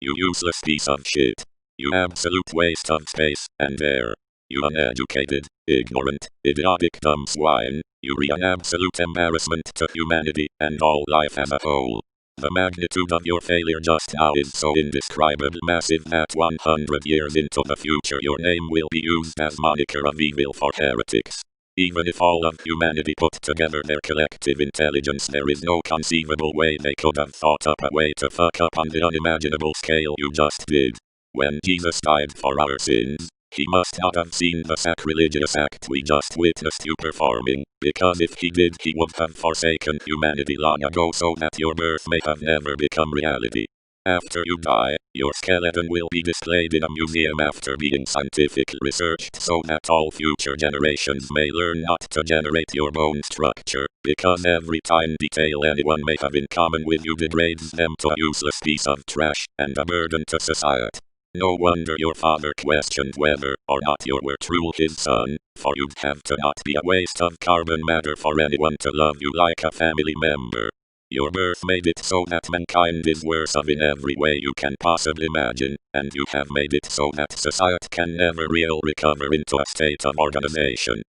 You useless piece of shit. You absolute waste of space and air. You uneducated, ignorant, idiotic dumb swine. You re an absolute embarrassment to humanity and all life as a whole. The magnitude of your failure just now is so indescribably massive that 100 years into the future your name will be used as moniker of evil for heretics. Even if all of humanity put together their collective intelligence, there is no conceivable way they could have thought up a way to fuck up on the unimaginable scale you just did. When Jesus died for our sins, he must not have seen the sacrilegious act we just witnessed you performing, because if he did he would have forsaken humanity long ago so that your birth may have never become reality. After you die, your skeleton will be displayed in a museum after being scientifically researched so that all future generations may learn not to generate your bone structure, because every tiny detail anyone may have in common with you degrades them to a useless piece of trash and a burden to society. No wonder your father questioned whether or not you were truly his son, for you'd have to not be a waste of carbon matter for anyone to love you like a family member. Your birth made it so that mankind is worse off in every way you can possibly imagine, and you have made it so that society can never really recover into a state of organization.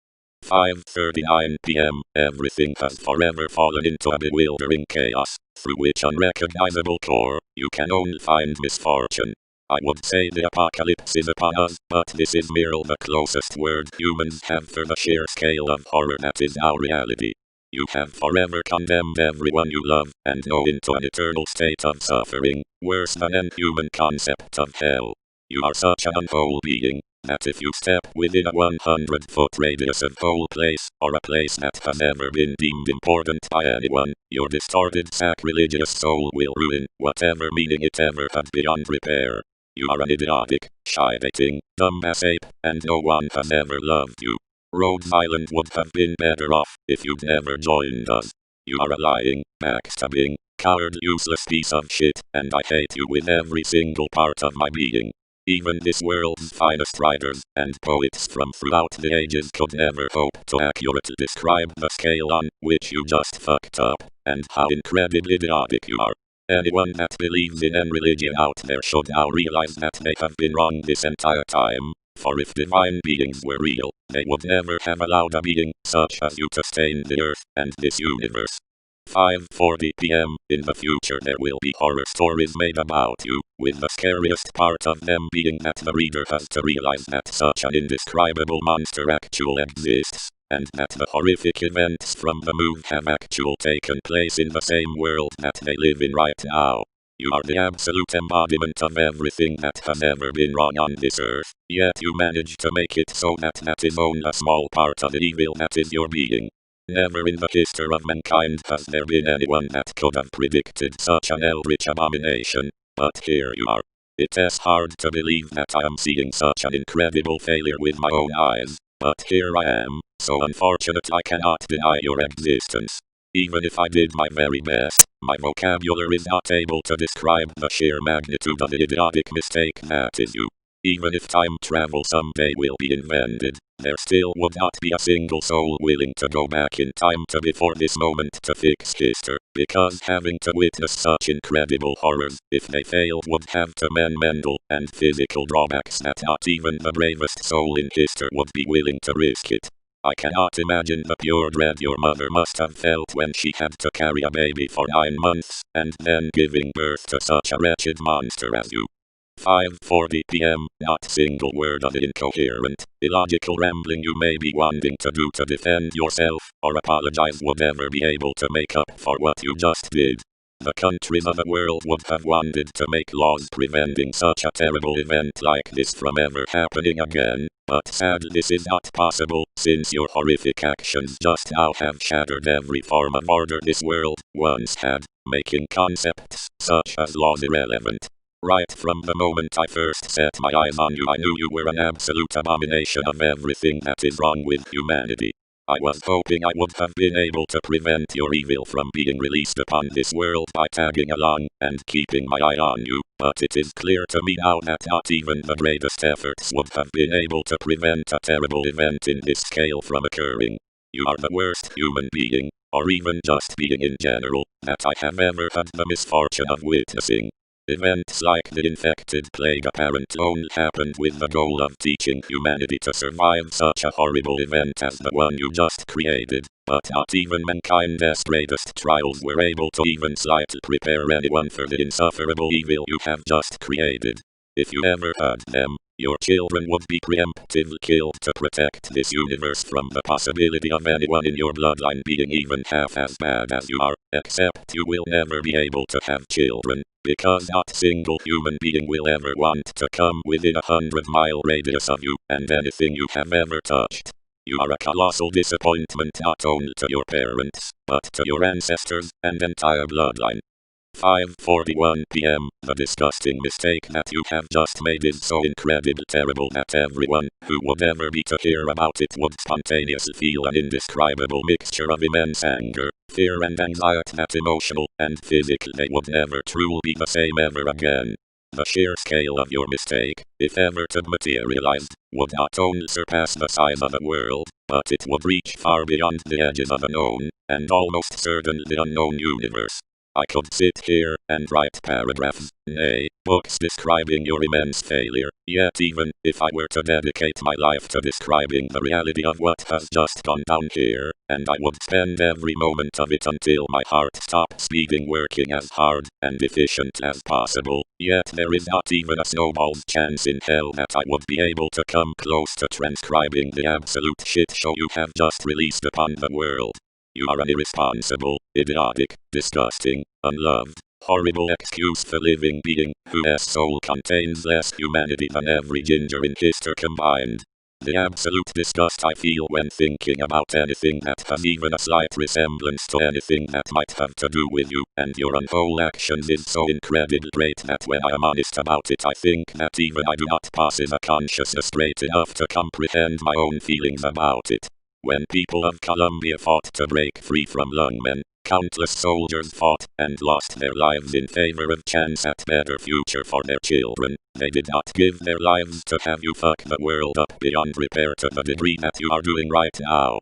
5:39 p.m. Everything has forever fallen into a bewildering chaos, through which unrecognizable core, you can only find misfortune. I would say the apocalypse is upon us, but this is merely the closest word humans have for the sheer scale of horror that is our reality. You have forever condemned everyone you love and know into an eternal state of suffering, worse than any human concept of hell. You are such an unwhole being, that if you step within a 100-foot radius of whole place, or a place that has ever been deemed important by anyone, your distorted sacrilegious soul will ruin whatever meaning it ever had beyond repair. You are an idiotic, shy-dating, dumbass ape, and no one has ever loved you. Rhodes Island would have been better off if you'd never joined us. You are a lying, backstabbing, coward, useless piece of shit, and I hate you with every single part of my being. Even this world's finest writers and poets from throughout the ages could never hope to accurately describe the scale on which you just fucked up, and how incredibly idiotic you are. Anyone that believes in any religion out there should now realize that they have been wrong this entire time, for if divine beings were real, they would never have allowed a being such as you to stain the earth and this universe. 5:40 p.m. In the future there will be horror stories made about you, with the scariest part of them being that the reader has to realize that such an indescribable monster actually exists, and that the horrific events from the movie have actually taken place in the same world that they live in right now. You are the absolute embodiment of everything that has ever been wrong on this earth, yet you manage to make it so that that is only a small part of the evil that is your being. Never in the history of mankind has there been anyone that could have predicted such an eldritch abomination, but here you are. It is hard to believe that I am seeing such an incredible failure with my own eyes, but here I am, so unfortunate I cannot deny your existence. Even if I did my very best, my vocabulary is not able to describe the sheer magnitude of the idiotic mistake that is you. Even if time travel someday will be invented, there still would not be a single soul willing to go back in time to before this moment to fix history, because having to witness such incredible horrors, if they failed, would have to mend mental and physical drawbacks that not even the bravest soul in history would be willing to risk it. I cannot imagine the pure dread your mother must have felt when she had to carry a baby for 9 months, and then giving birth to such a wretched monster as you. 5:40 p.m. Not a single word of the incoherent, illogical rambling you may be wanting to do to defend yourself or apologize would ever be able to make up for what you just did. The countries of the world would have wanted to make laws preventing such a terrible event like this from ever happening again, but sadly this is not possible, since your horrific actions just now have shattered every form of order this world once had, making concepts such as laws irrelevant. Right from the moment I first set my eyes on you, I knew you were an absolute abomination of everything that is wrong with humanity. I was hoping I would have been able to prevent your evil from being released upon this world by tagging along and keeping my eye on you, but it is clear to me now that not even the greatest efforts would have been able to prevent a terrible event in this scale from occurring. You are the worst human being, or even just being in general, that I have ever had the misfortune of witnessing. Events like the infected plague apparently only happened with the goal of teaching humanity to survive such a horrible event as the one you just created, but not even mankind's greatest trials were able to even slightly prepare anyone for the insufferable evil you have just created. If you ever had them, your children would be preemptively killed to protect this universe from the possibility of anyone in your bloodline being even half as bad as you are, except you will never be able to have children, because not a single human being will ever want to come within 100-mile radius of you and anything you have ever touched. You are a colossal disappointment not only to your parents, but to your ancestors and entire bloodline. 5:41 p.m. The disgusting mistake that you have just made is so incredibly terrible that everyone who would ever be to hear about it would spontaneously feel an indescribable mixture of immense anger, fear and anxiety that emotional and physically they would never truly be the same ever again. The sheer scale of your mistake, if ever to materialize, would not only surpass the size of the world, but it would reach far beyond the edges of the known, and almost certainly the unknown universe. I could sit here and write paragraphs, nay, books describing your immense failure, yet even if I were to dedicate my life to describing the reality of what has just gone down here, and I would spend every moment of it until my heart stops beating working as hard and efficient as possible, yet there is not even a snowball's chance in hell that I would be able to come close to transcribing the absolute shit show you have just released upon the world. You are an irresponsible, idiotic, disgusting, unloved, horrible excuse for living being, whose soul contains less humanity than every ginger in history combined. The absolute disgust I feel when thinking about anything that has even a slight resemblance to anything that might have to do with you and your unwhole actions is so incredibly great that when I am honest about it I think that even I do not possess a consciousness great enough to comprehend my own feelings about it. When people of Colombia fought to break free from lungmen, countless soldiers fought and lost their lives in favor of chance at better future for their children. They did not give their lives to have you fuck the world up beyond repair to the degree that you are doing right now.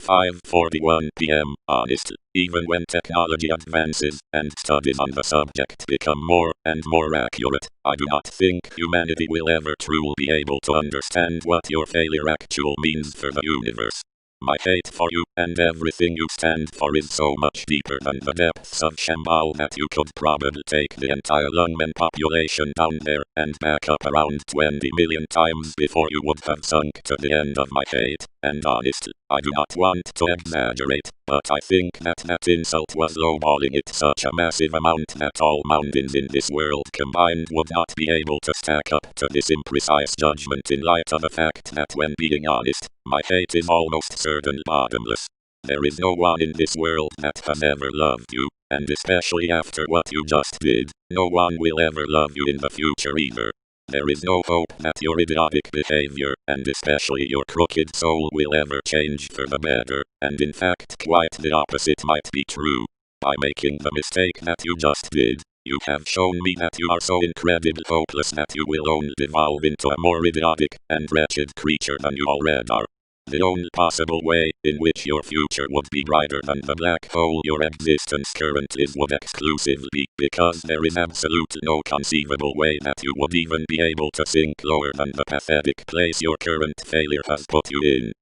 5:41 p.m. Honestly, even when technology advances and studies on the subject become more and more accurate, I do not think humanity will ever truly be able to understand what your failure actually means for the universe. My hate for you and everything you stand for is so much deeper than the depths of Shambhala that you could probably take the entire lungmen population down there and back up around 20 million times before you would have sunk to the end of my hate. And honestly, I do not want to exaggerate, but I think that insult was lowballing it such a massive amount that all mountains in this world combined would not be able to stack up to this imprecise judgment in light of the fact that when being honest, my hate is almost certainly bottomless. There is no one in this world that has ever loved you, and especially after what you just did, no one will ever love you in the future either. There is no hope that your idiotic behavior, and especially your crooked soul, will ever change for the better, and in fact quite the opposite might be true. By making the mistake that you just did, you have shown me that you are so incredibly hopeless that you will only devolve into a more idiotic and wretched creature than you already are. The only possible way in which your future would be brighter than the black hole your existence currently is would exclusively be because there is absolutely no conceivable way that you would even be able to sink lower than the pathetic place your current failure has put you in.